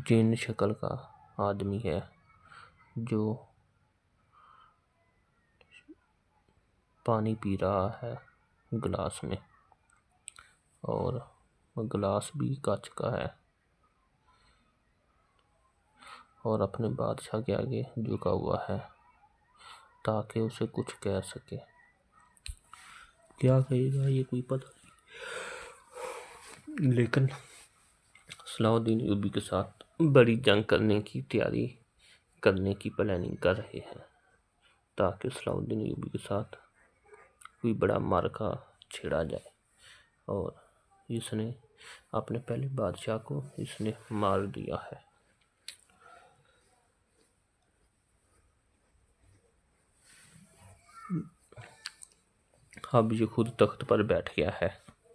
جین شکل کا آدمی ہے جو پانی پی رہا ہے گلاس میں، اور گلاس بھی کانچ کا ہے، اور اپنے بادشاہ کے آگے جھکا ہوا ہے تاکہ اسے کچھ کہہ سکے۔ کیا کہے گا یہ کوئی پتہ نہیں، لیکن صلاح الدین ایوبی کے ساتھ بڑی جنگ کرنے کی تیاری کرنے کی پلاننگ کر رہے ہیں تاکہ صلاح الدین ایوبی کے ساتھ کوئی بڑا معرکہ چھڑا جائے، اور اس نے اپنے پہلے بادشاہ کو اس نے مار دیا ہے۔ اب یہ خود تخت پر بیٹھ گیا ہے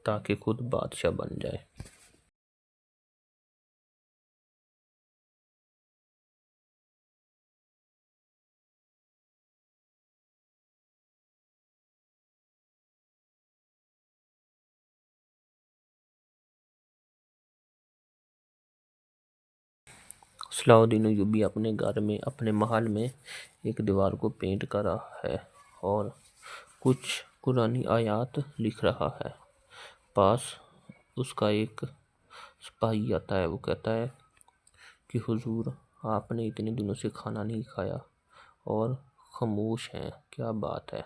تاکہ خود بادشاہ بن جائے۔ صلاح الدین ایوبی اپنے گھر میں اپنے محل میں ایک دیوار کو پینٹ کر رہا ہے اور کچھ قرآنی آیات لکھ رہا ہے۔ پاس اس کا ایک سپاہی آتا ہے، وہ کہتا ہے کہ حضور آپ نے اتنے دنوں سے کھانا نہیں کھایا اور خاموش ہیں، کیا بات ہے؟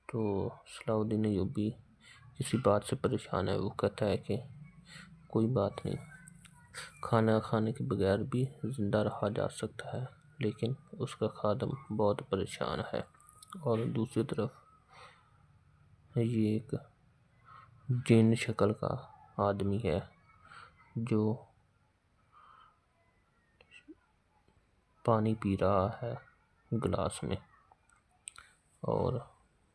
تو صلاح الدین ایوبی کسی بات سے پریشان ہے، وہ کہتا ہے کہ کوئی بات نہیں، کھانا کھانے کے بغیر بھی زندہ رہا جا سکتا ہے، لیکن اس کا خادم بہت پریشان ہے، اور دوسری طرف یہ ایک جن شکل کا آدمی ہے جو پانی پی رہا ہے گلاس میں، اور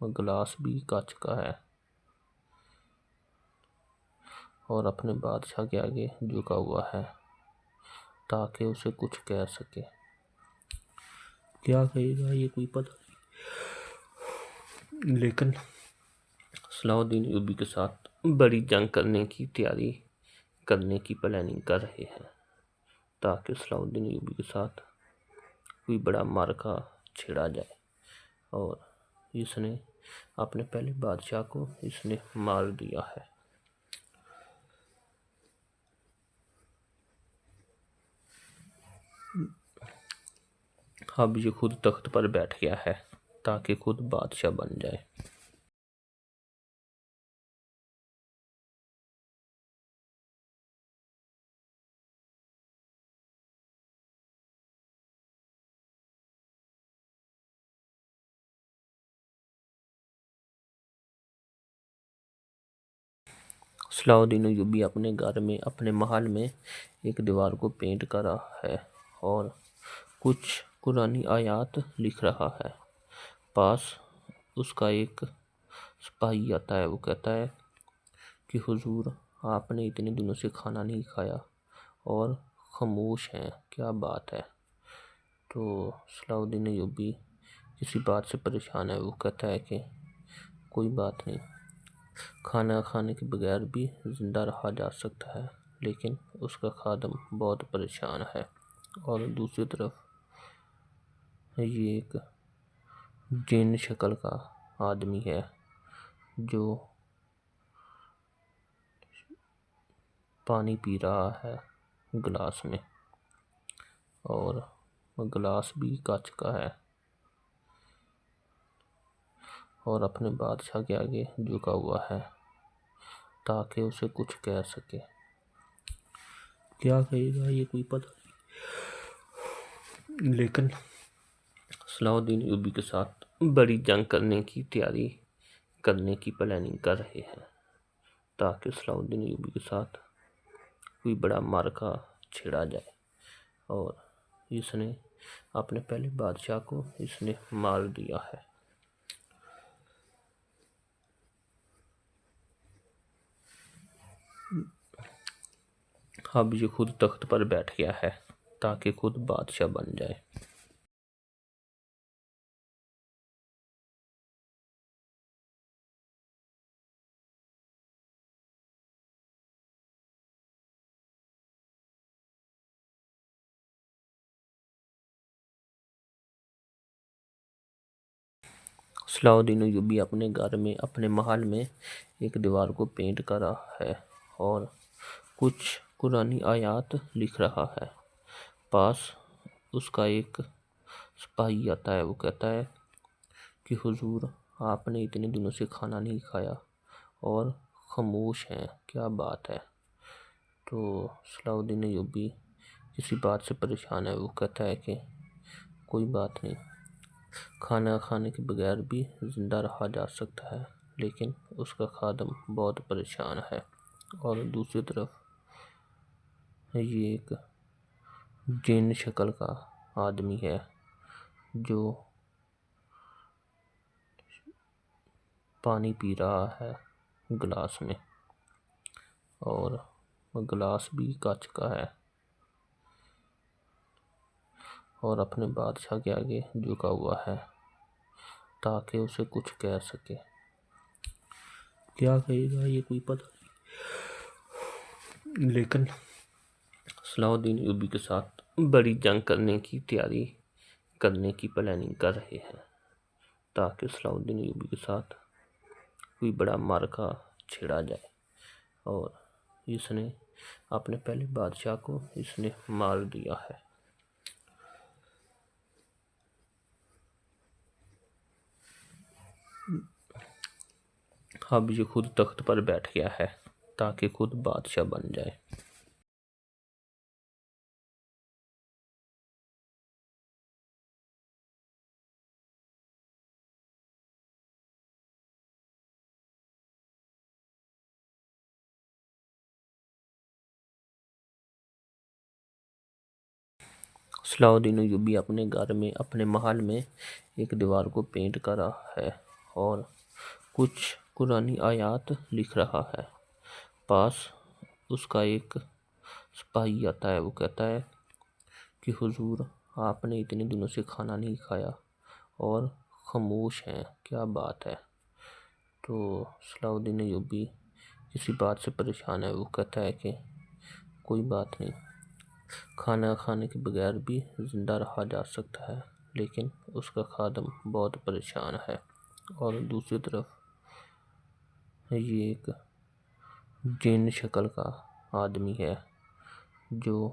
گلاس بھی کانچ کا ہے، اور اپنے بادشاہ کے آگے جھکا ہوا ہے تاکہ اسے کچھ کہہ سکے۔ کیا کہے گا یہ کوئی پتہ نہیں، لیکن صلاح الدین ایوبی کے ساتھ بڑی جنگ کرنے کی تیاری کرنے کی پلاننگ کر رہے ہیں تاکہ صلاح الدین ایوبی کے ساتھ کوئی بڑا معرکہ چھڑا جائے، اور اس نے اپنے پہلے بادشاہ کو اس نے مار دیا ہے۔ اب یہ خود تخت پر بیٹھ گیا ہے تاکہ خود بادشاہ بن جائے۔ صلاح الدین ایوبی اپنے گھر میں اپنے محل میں ایک دیوار کو پینٹ کر رہا ہے اور کچھ قرآنی آیات لکھ رہا ہے۔ پاس اس کا ایک سپاہی آتا ہے، وہ کہتا ہے کہ حضور آپ نے اتنے دنوں سے کھانا نہیں کھایا اور خاموش ہیں، کیا بات ہے؟ تو صلاح الدین ایوبی کسی بات سے پریشان ہے، وہ کہتا ہے کہ کوئی بات نہیں، کھانا کھانے کے بغیر بھی زندہ رہا جا سکتا ہے، لیکن اس کا خادم بہت پریشان ہے، اور دوسری طرف یہ ایک جن شکل کا آدمی ہے جو پانی پی رہا ہے گلاس میں، اور گلاس بھی کانچ کا ہے، اور اپنے بادشاہ کے آگے جھکا ہوا ہے تاکہ اسے کچھ کہہ سکے۔ کیا کہے گا یہ کوئی پتہ نہیں، لیکن صلاح الدین ایوبی کے ساتھ بڑی جنگ کرنے کی تیاری کرنے کی پلاننگ کر رہے ہیں تاکہ صلاح الدین ایوبی کے ساتھ کوئی بڑا معرکہ چھڑا جائے، اور اس نے اپنے پہلے بادشاہ کو اس نے مار دیا ہے۔ اب یہ خود تخت پر بیٹھ گیا ہے تاکہ خود بادشاہ بن جائے۔ صلاح الدین ایوبی اپنے گھر میں اپنے محل میں ایک دیوار کو پینٹ کر رہا ہے اور کچھ قرآنی آیات لکھ رہا ہے۔ پاس اس کا ایک سپاہی آتا ہے، وہ کہتا ہے کہ حضور آپ نے اتنے دنوں سے کھانا نہیں کھایا اور خاموش ہیں، کیا بات ہے؟ تو صلاح الدین ایوبی کسی بات سے پریشان ہے، وہ کہتا ہے کہ کوئی بات نہیں، کھانا کھانے کے بغیر بھی زندہ رہا جا سکتا ہے، لیکن اس کا خادم بہت پریشان ہے۔ اور دوسری طرف یہ ایک جن شکل کا آدمی ہے جو پانی پی رہا ہے گلاس میں، اور گلاس بھی کانچ کا ہے، اور اپنے بادشاہ کے آگے جھکا ہوا ہے تاکہ اسے کچھ کہہ سکے۔ کیا کہے گا یہ کوئی پتہ نہیں، لیکن صلاح الدین ایوبی کے ساتھ بڑی جنگ کرنے کی تیاری کرنے کی پلاننگ کر رہے ہیں تاکہ صلاح الدین ایوبی کے ساتھ کوئی بڑا معرکہ چھڑا جائے، اور اس نے اپنے پہلے بادشاہ کو اس نے مار دیا ہے۔ اب یہ خود تخت پر بیٹھ گیا ہے تاکہ خود بادشاہ بن جائے۔ صلاح الدین ایوبی اپنے گھر میں اپنے محل میں ایک دیوار کو پینٹ کر رہا ہے اور کچھ قرآنی آیات لکھ رہا ہے۔ پاس اس کا ایک سپاہی آتا ہے، وہ کہتا ہے کہ حضور آپ نے اتنے دنوں سے کھانا نہیں کھایا اور خاموش ہیں، کیا بات ہے؟ تو صلاح الدین ایوبی کسی بات سے پریشان ہے، وہ کہتا ہے کہ کوئی بات نہیں، کھانا کھانے کے بغیر بھی زندہ رہا جا سکتا ہے، لیکن اس کا خادم بہت پریشان ہے۔ اور دوسری طرف یہ ایک جن شکل کا آدمی ہے جو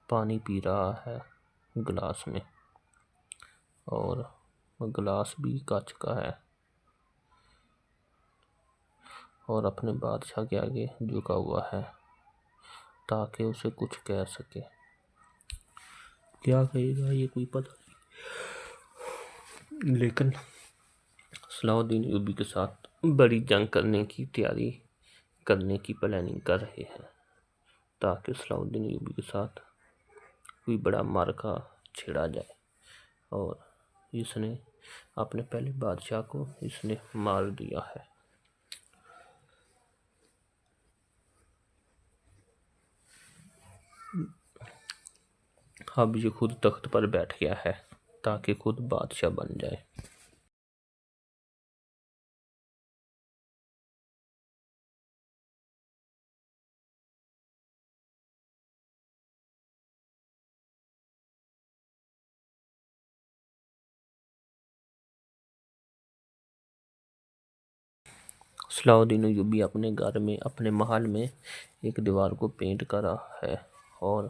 پانی پی رہا ہے گلاس میں، اور گلاس بھی کانچ کا ہے، اور اپنے بادشاہ کے آگے جھکا ہوا ہے تاکہ اسے کچھ کہہ سکے۔ کیا کہے گا یہ کوئی پتہ نہیں، لیکن صلاح الدین ایوبی کے ساتھ بڑی جنگ کرنے کی تیاری کرنے کی پلاننگ کر رہے ہیں تاکہ صلاح الدین ایوبی کے ساتھ کوئی بڑا معرکہ چھڑا جائے، اور اس نے اپنے پہلے بادشاہ کو اس نے مار دیا ہے۔ اب یہ خود تخت پر بیٹھ گیا ہے تاکہ خود بادشاہ بن جائے۔ صلاح الدین ایوبی اپنے گھر میں اپنے محل میں ایک دیوار کو پینٹ کر رہا ہے اور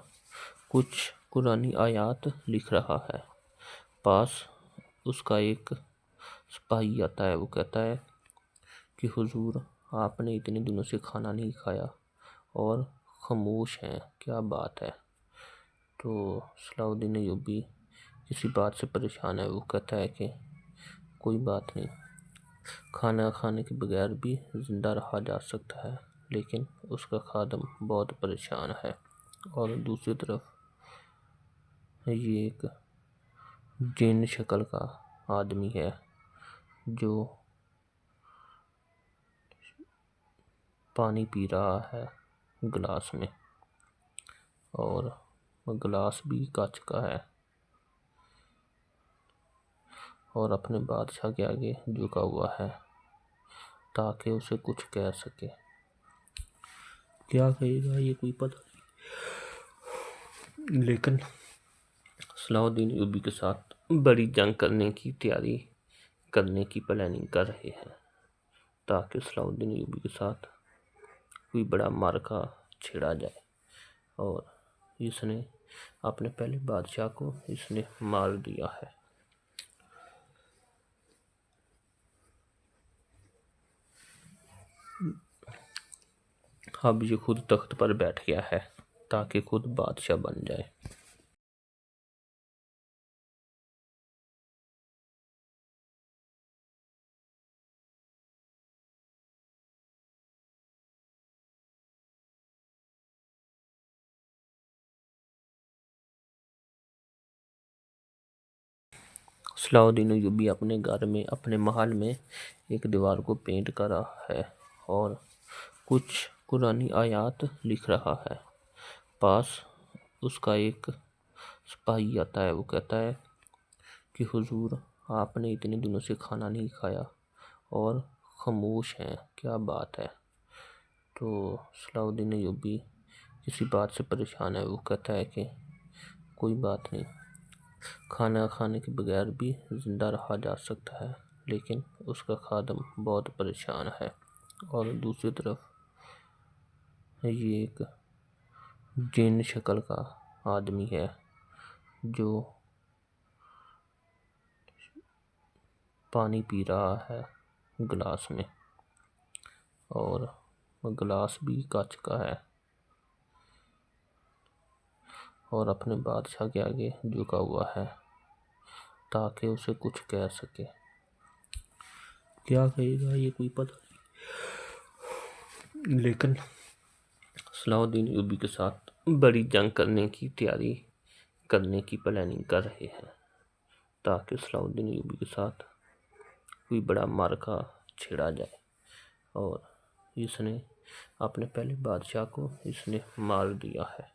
کچھ قرآنی آیات لکھ رہا ہے۔ پاس اس کا ایک سپاہی آتا ہے، وہ کہتا ہے کہ حضور آپ نے اتنے دنوں سے کھانا نہیں کھایا اور خاموش ہیں، کیا بات ہے؟ تو صلاح الدین ایوبی کسی بات سے پریشان ہے، وہ کہتا ہے کہ کوئی بات نہیں، کھانا کھانے کے بغیر بھی زندہ رہا جا سکتا ہے، لیکن اس کا خادم بہت پریشان ہے۔ اور دوسری طرف یہ ایک جن شکل کا آدمی ہے جو پانی پی رہا ہے گلاس میں، اور گلاس بھی کانچ کا ہے، اور اپنے بادشاہ کے آگے جھکا ہوا ہے تاکہ اسے کچھ کہہ سکے۔ کیا کہے گا یہ کوئی پتہ نہیں، لیکن صلاح الدین ایوبی کے ساتھ بڑی جنگ کرنے کی تیاری کرنے کی پلاننگ کر رہے ہیں تاکہ صلاح الدین ایوبی کے ساتھ کوئی بڑا معرکہ چھڑا جائے، اور اس نے اپنے پہلے بادشاہ کو اس نے مار دیا ہے۔ اب یہ خود تخت پر بیٹھ گیا ہے تاکہ خود بادشاہ بن جائے۔ صلاح الدین ایوبی اپنے گھر میں اپنے محل میں ایک دیوار کو پینٹ کر رہا ہے اور کچھ قرآنی آیات لکھ رہا ہے۔ پاس اس کا ایک سپاہی آتا ہے، وہ کہتا ہے کہ حضور آپ نے اتنے دنوں سے کھانا نہیں کھایا اور خاموش ہیں، کیا بات ہے؟ تو صلاح الدین ایوبی کسی بات سے پریشان ہے، وہ کہتا ہے کہ کوئی بات نہیں، کھانا کھانے کے بغیر بھی زندہ رہا جا سکتا ہے، لیکن اس کا خادم بہت پریشان ہے۔ اور دوسری طرف یہ ایک جن شکل کا آدمی ہے جو پانی پی رہا ہے گلاس میں، اور گلاس بھی کانچ کا ہے، اور اپنے بادشاہ کے آگے جھکا ہوا ہے تاکہ اسے کچھ کہہ سکے۔ کیا کہے گا یہ کوئی پتہ نہیں، لیکن صلاح الدین ایوبی کے ساتھ بڑی جنگ کرنے کی تیاری کرنے کی پلاننگ کر رہے ہیں تاکہ صلاح الدین ایوبی کے ساتھ کوئی بڑا معرکہ چھڑا جائے، اور اس نے اپنے پہلے بادشاہ کو اس نے مار دیا ہے۔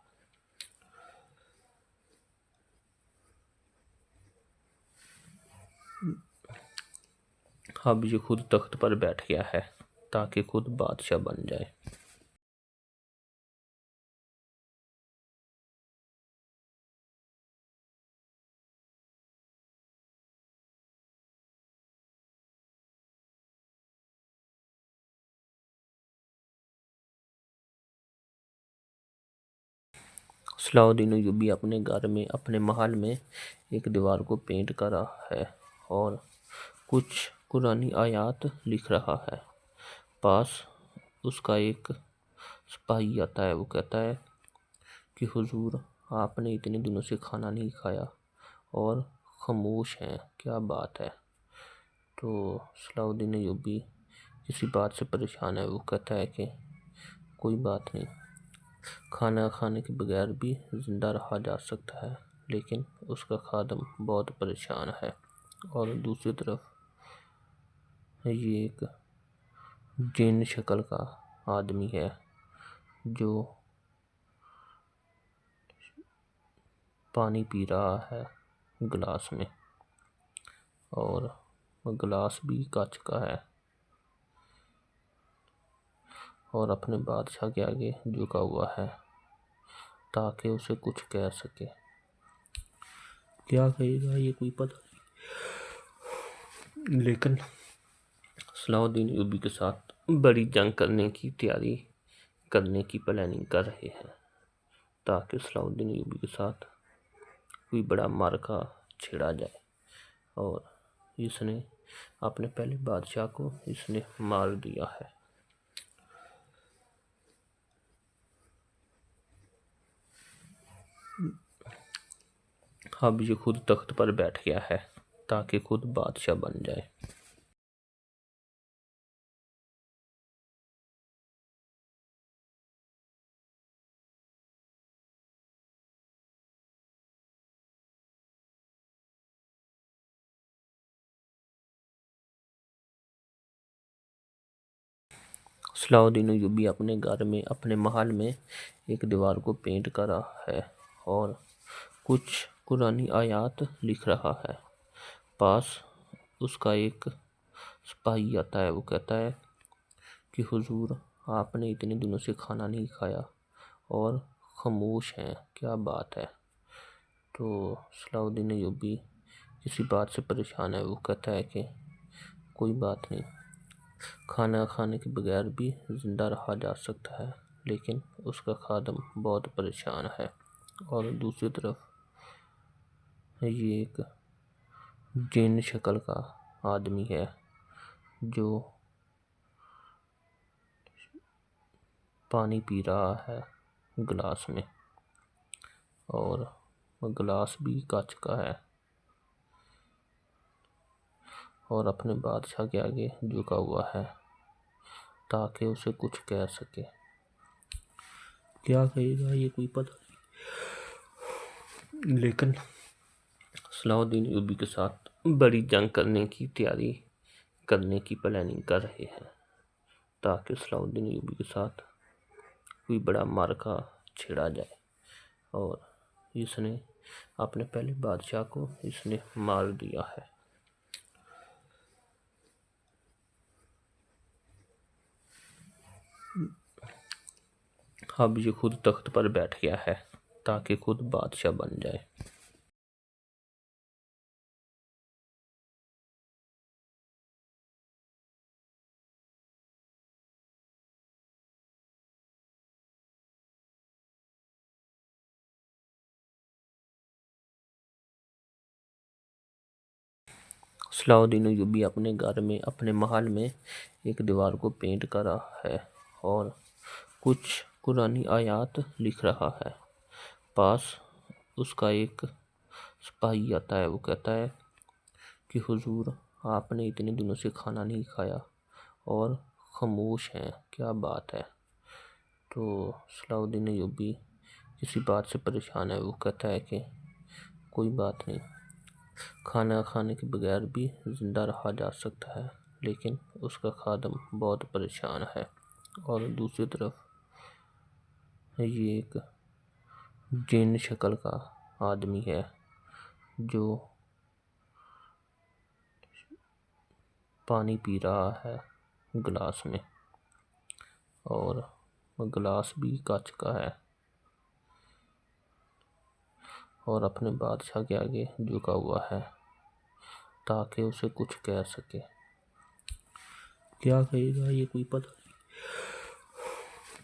اب یہ خود تخت پر بیٹھ گیا ہے تاکہ خود بادشاہ بن جائے۔ صلاح الدین ایوبی اپنے گھر میں اپنے محل میں ایک دیوار کو پینٹ کر رہا ہے اور کچھ قرآنی آیات لکھ رہا ہے۔ پاس اس کا ایک سپاہی آتا ہے، وہ کہتا ہے کہ حضور آپ نے اتنے دنوں سے کھانا نہیں کھایا اور خاموش ہیں، کیا بات ہے؟ تو صلاح الدین ایوبی کسی بات سے پریشان ہے، وہ کہتا ہے کہ کوئی بات نہیں، کھانا کھانے کے بغیر بھی زندہ رہا جا سکتا ہے، لیکن اس کا خادم بہت پریشان ہے۔ اور دوسری طرف یہ ایک جن شکل کا آدمی ہے جو پانی پی رہا ہے گلاس میں، اور گلاس بھی کانچ کا ہے، اور اپنے بادشاہ کے آگے جھکا ہوا ہے تاکہ اسے کچھ کہہ سکے۔ کیا کہے گا یہ کوئی پتہ نہیں، لیکن صلاح الدین ایوبی کے ساتھ بڑی جنگ کرنے کی تیاری کرنے کی پلاننگ کر رہے ہیں تاکہ صلاح الدین ایوبی کے ساتھ کوئی بڑا معرکہ چھڑا جائے، اور اس نے اپنے پہلے بادشاہ کو اس نے مار دیا ہے۔ اب یہ خود تخت پر بیٹھ گیا ہے تاکہ خود بادشاہ بن جائے۔ صلاح الدین ایوبی اپنے گھر میں اپنے محل میں ایک دیوار کو پینٹ کر رہا ہے اور کچھ قرآنی آیات لکھ رہا ہے۔ پاس اس کا ایک سپاہی آتا ہے، وہ کہتا ہے کہ حضور آپ نے اتنے دنوں سے کھانا نہیں کھایا اور خاموش ہیں، کیا بات ہے؟ تو صلاح الدین ایوبی کسی بات سے پریشان ہے۔ وہ کہتا ہے کہ کوئی بات نہیں، کھانا کھانے کے بغیر بھی زندہ رہا جا سکتا ہے، لیکن اس کا خادم بہت پریشان ہے۔ اور دوسری طرف یہ ایک جن شکل کا آدمی ہے جو پانی پی رہا ہے گلاس میں، اور گلاس بھی کانچ کا ہے، اور اپنے بادشاہ کے آگے جھکا ہوا ہے تاکہ اسے کچھ کہہ سکے۔ کیا کہے گا یہ کوئی پتہ نہیں، لیکن صلاح الدین ایوبی کے ساتھ بڑی جنگ کرنے کی تیاری کرنے کی پلاننگ کر رہے ہیں تاکہ صلاح الدین ایوبی کے ساتھ کوئی بڑا معرکہ چھڑا جائے، اور اس نے اپنے پہلے بادشاہ کو اس نے مار دیا ہے۔ اب یہ خود تخت پر بیٹھ گیا ہے تاکہ خود بادشاہ بن جائے۔ صلاح الدین ایوبی اپنے گھر میں اپنے محل میں ایک دیوار کو پینٹ کر رہا ہے اور کچھ قرآنی آیات لکھ رہا ہے۔ پاس اس کا ایک سپاہی آتا ہے۔ وہ کہتا ہے کہ حضور، آپ نے اتنے دنوں سے کھانا نہیں کھایا اور خاموش ہیں، کیا بات ہے؟ تو صلاح الدین ایوبی کسی بات سے پریشان ہے۔ وہ کہتا ہے کہ کوئی بات نہیں، کھانا کھانے کے بغیر بھی زندہ رہا جا سکتا ہے، لیکن اس کا خادم بہت پریشان ہے۔ اور دوسری طرف یہ ایک جن شکل کا آدمی ہے جو پانی پی رہا ہے گلاس میں، اور گلاس بھی کانچ کا ہے، اور اپنے بادشاہ کے آگے جھکا ہوا ہے تاکہ اسے کچھ کہہ سکے۔ کیا کہے گا یہ کوئی پتہ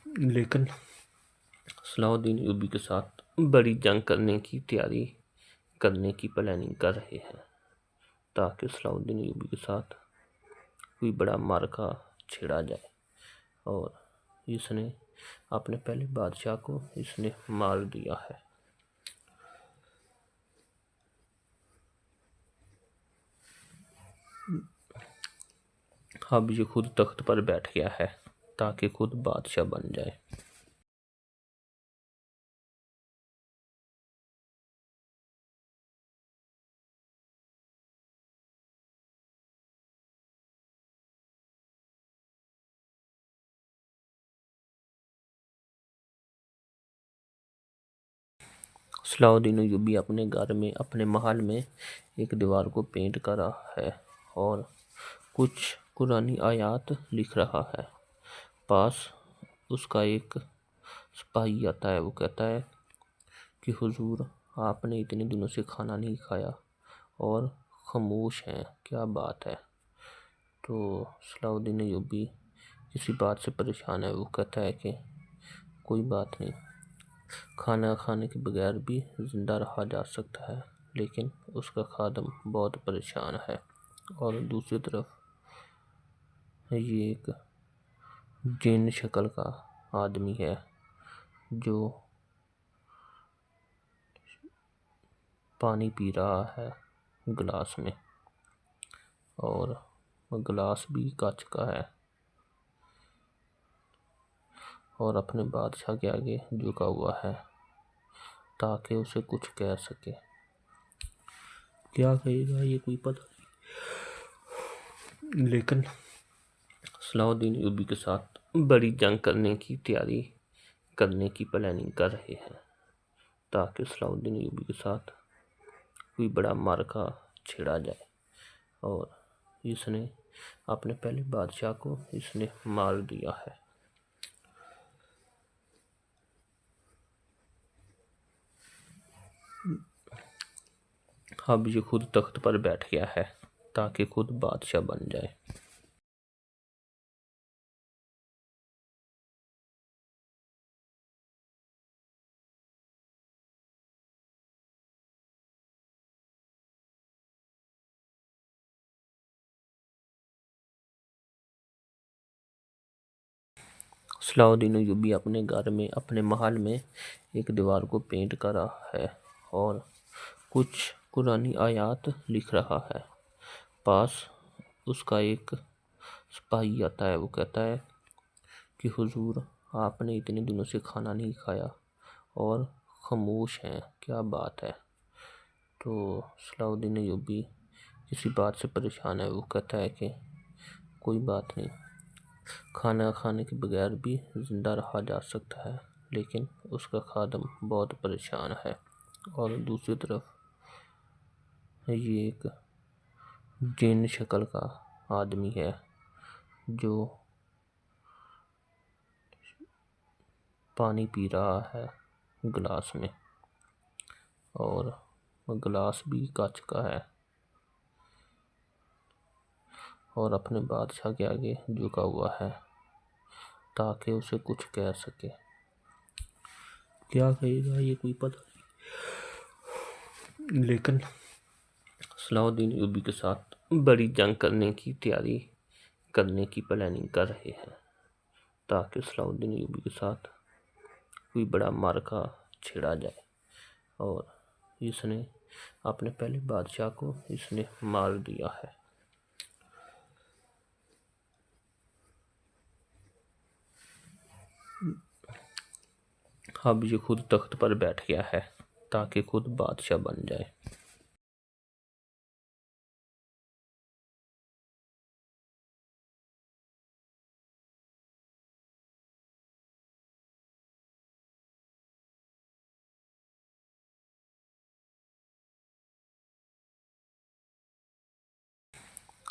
نہیں، لیکن صلاح الدین ایوبی کے ساتھ بڑی جنگ کرنے کی تیاری کرنے کی پلاننگ کر رہے ہیں تاکہ صلاح الدین ایوبی کے ساتھ کوئی بڑا معرکہ چھڑا جائے، اور اس نے اپنے پہلے بادشاہ کو اس نے مار دیا ہے۔ اب یہ خود تخت پر بیٹھ گیا ہے تاکہ خود بادشاہ بن جائے۔ صلاح الدین ایوبی اپنے گھر میں اپنے محل میں ایک دیوار کو پینٹ کر رہا ہے اور کچھ قرآنی آیات لکھ رہا ہے۔ پاس اس کا ایک سپاہی آتا ہے۔ وہ کہتا ہے کہ حضور، آپ نے اتنے دنوں سے کھانا نہیں کھایا اور خاموش ہیں، کیا بات ہے؟ تو صلاح الدین ایوبی کسی بات سے پریشان ہے۔ وہ کہتا ہے کہ کوئی بات نہیں، کھانا کھانے کے بغیر بھی زندہ رہا جا سکتا ہے، لیکن اس کا خادم بہت پریشان ہے۔ اور دوسری طرف یہ ایک جن شکل کا آدمی ہے جو پانی پی رہا ہے گلاس میں، اور گلاس بھی کانچ کا ہے، اور اپنے بادشاہ کے آگے جھکا ہوا ہے تاکہ اسے کچھ کہہ سکے۔ کیا کہے گا یہ کوئی پتہ نہیں، لیکن صلاح الدین ایوبی کے ساتھ بڑی جنگ کرنے کی تیاری کرنے کی پلاننگ کر رہے ہیں تاکہ صلاح الدین ایوبی کے ساتھ کوئی بڑا معرکہ چھڑا جائے، اور اس نے اپنے پہلے بادشاہ کو اس نے مار دیا ہے۔ اب یہ خود تخت پر بیٹھ گیا ہے تاکہ خود بادشاہ بن جائے۔ صلاح الدین ایوبی اپنے گھر میں اپنے محل میں ایک دیوار کو پینٹ کر رہا ہے اور کچھ قرآنی آیات لکھ رہا ہے۔ پاس اس کا ایک سپاہی آتا ہے، وہ کہتا ہے کہ حضور آپ نے اتنے دنوں سے کھانا نہیں کھایا اور خاموش ہیں، کیا بات ہے؟ تو صلاح الدین ایوبی کسی بات سے پریشان ہے، وہ کہتا ہے کہ کوئی بات نہیں، کھانا کھانے کے بغیر بھی زندہ رہا جا سکتا ہے، لیکن اس کا خادم بہت پریشان ہے۔ اور دوسری طرف یہ ایک جن شکل کا آدمی ہے جو پانی پی رہا ہے گلاس میں، اور گلاس بھی کانچ کا ہے، اور اپنے بادشاہ کے آگے جھکا ہوا ہے تاکہ اسے کچھ کہہ سکے۔ کیا کہے گا یہ کوئی پتہ نہیں، لیکن صلاح الدین ایوبی کے ساتھ بڑی جنگ کرنے کی تیاری کرنے کی پلاننگ کر رہے ہیں تاکہ صلاح الدین ایوبی کے ساتھ کوئی بڑا معرکہ چھڑا جائے، اور اس نے اپنے پہلے بادشاہ کو اس نے مار دیا ہے۔ اب یہ خود تخت پر بیٹھ گیا ہے تاکہ خود بادشاہ بن جائے۔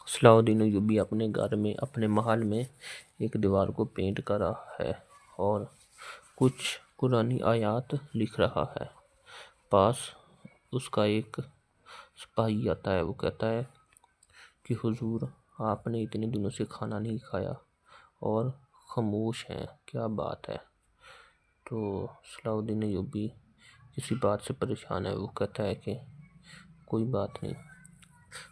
صلاح الدین ایوبی اپنے گھر میں اپنے محل میں ایک دیوار کو پینٹ کر رہا ہے اور کچھ قرآنی آیات لکھ رہا ہے۔ پاس اس کا ایک سپاہی آتا ہے، وہ کہتا ہے کہ حضور آپ نے اتنے دنوں سے کھانا نہیں کھایا اور خاموش ہیں، کیا بات ہے؟ تو صلاح الدین ایوبی کسی بات سے پریشان ہے، وہ کہتا ہے کہ کوئی بات نہیں،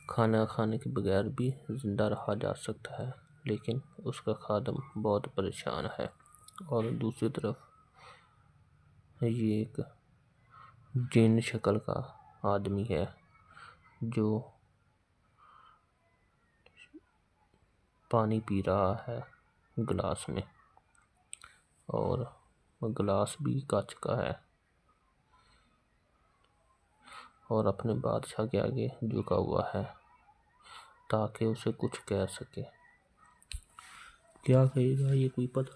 کھانا کھانے کے بغیر بھی زندہ رہا جا سکتا ہے، لیکن اس کا خادم بہت پریشان ہے۔ اور دوسری طرف یہ ایک جن شکل کا آدمی ہے جو پانی پی رہا ہے گلاس میں، اور گلاس بھی کانچ کا ہے، اور اپنے بادشاہ کے آگے جھکا ہوا ہے تاکہ اسے کچھ کہہ سکے۔ کیا کہے گا یہ کوئی پتہ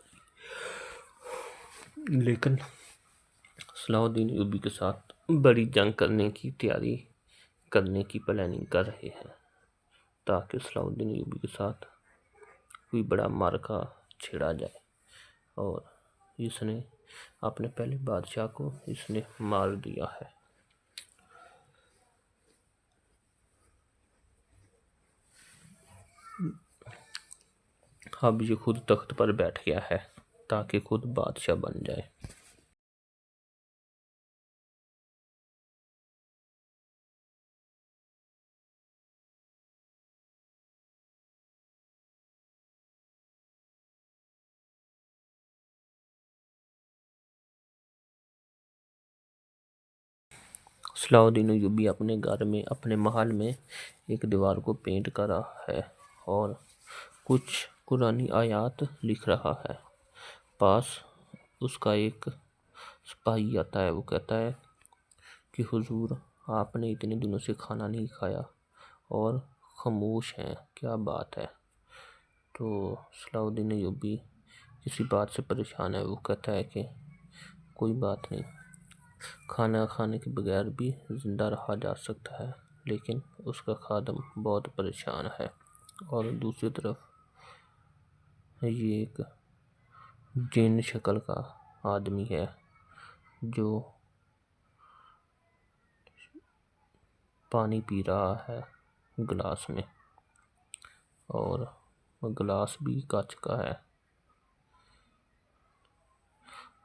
نہیں، لیکن صلاح الدین ایوبی کے ساتھ بڑی جنگ کرنے کی تیاری کرنے کی پلاننگ کر رہے ہیں تاکہ صلاح الدین ایوبی کے ساتھ کوئی بڑا معرکہ چھڑا جائے، اور اس نے اپنے پہلے بادشاہ کو اس نے مار دیا ہے۔ اب یہ خود تخت پر بیٹھ گیا ہے تاکہ خود بادشاہ بن جائے۔ صلاح الدین ایوبی اپنے گھر میں اپنے محل میں ایک دیوار کو پینٹ کر رہا ہے اور کچھ قرآنی آیات لکھ رہا ہے۔ پاس اس کا ایک سپاہی آتا ہے، وہ کہتا ہے کہ حضور آپ نے اتنے دنوں سے کھانا نہیں کھایا اور خاموش ہیں، کیا بات ہے؟ تو صلاح الدین ایوبی کسی بات سے پریشان ہے، وہ کہتا ہے کہ کوئی بات نہیں، کھانا کھانے کے بغیر بھی زندہ رہا جا سکتا ہے، لیکن اس کا خادم بہت پریشان ہے۔ اور دوسری طرف یہ ایک جن شکل کا آدمی ہے جو پانی پی رہا ہے گلاس میں، اور گلاس بھی کانچ کا ہے،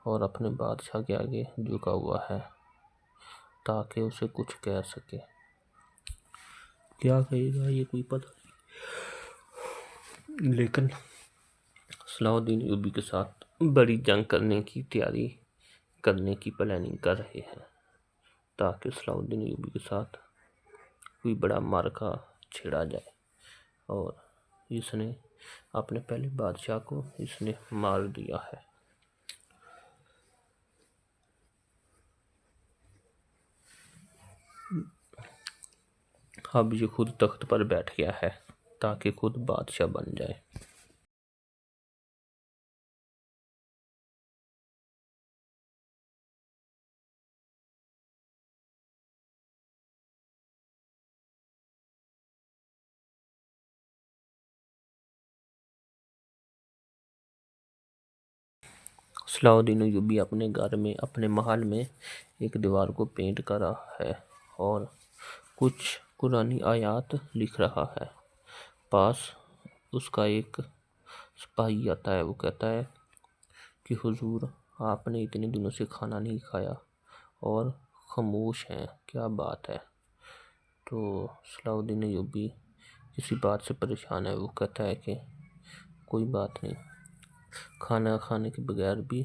اور اپنے بادشاہ کے آگے جھکا ہوا ہے تاکہ اسے کچھ کہہ سکے۔ کیا کہے گا یہ کوئی پتہ نہیں، لیکن صلاح الدین ایوبی کے ساتھ بڑی جنگ کرنے کی تیاری کرنے کی پلاننگ کر رہے ہیں تاکہ صلاح الدین ایوبی کے ساتھ کوئی بڑا معرکہ چھڑا جائے، اور اس نے اپنے پہلے بادشاہ کو اس نے مار دیا ہے۔ اب یہ خود تخت پر بیٹھ گیا ہے تاکہ خود بادشاہ بن جائے۔ صلاح الدین ایوبی اپنے گھر میں اپنے محل میں ایک دیوار کو پینٹ کر رہا ہے اور کچھ قرآنی آیات لکھ رہا ہے۔ پاس اس کا ایک سپاہی آتا ہے، وہ کہتا ہے کہ حضور آپ نے اتنے دنوں سے کھانا نہیں کھایا اور خاموش ہیں، کیا بات ہے؟ تو صلاح الدین ایوبی کسی بات سے پریشان ہے، وہ کہتا ہے کہ کوئی بات نہیں، کھانا کھانے کے بغیر بھی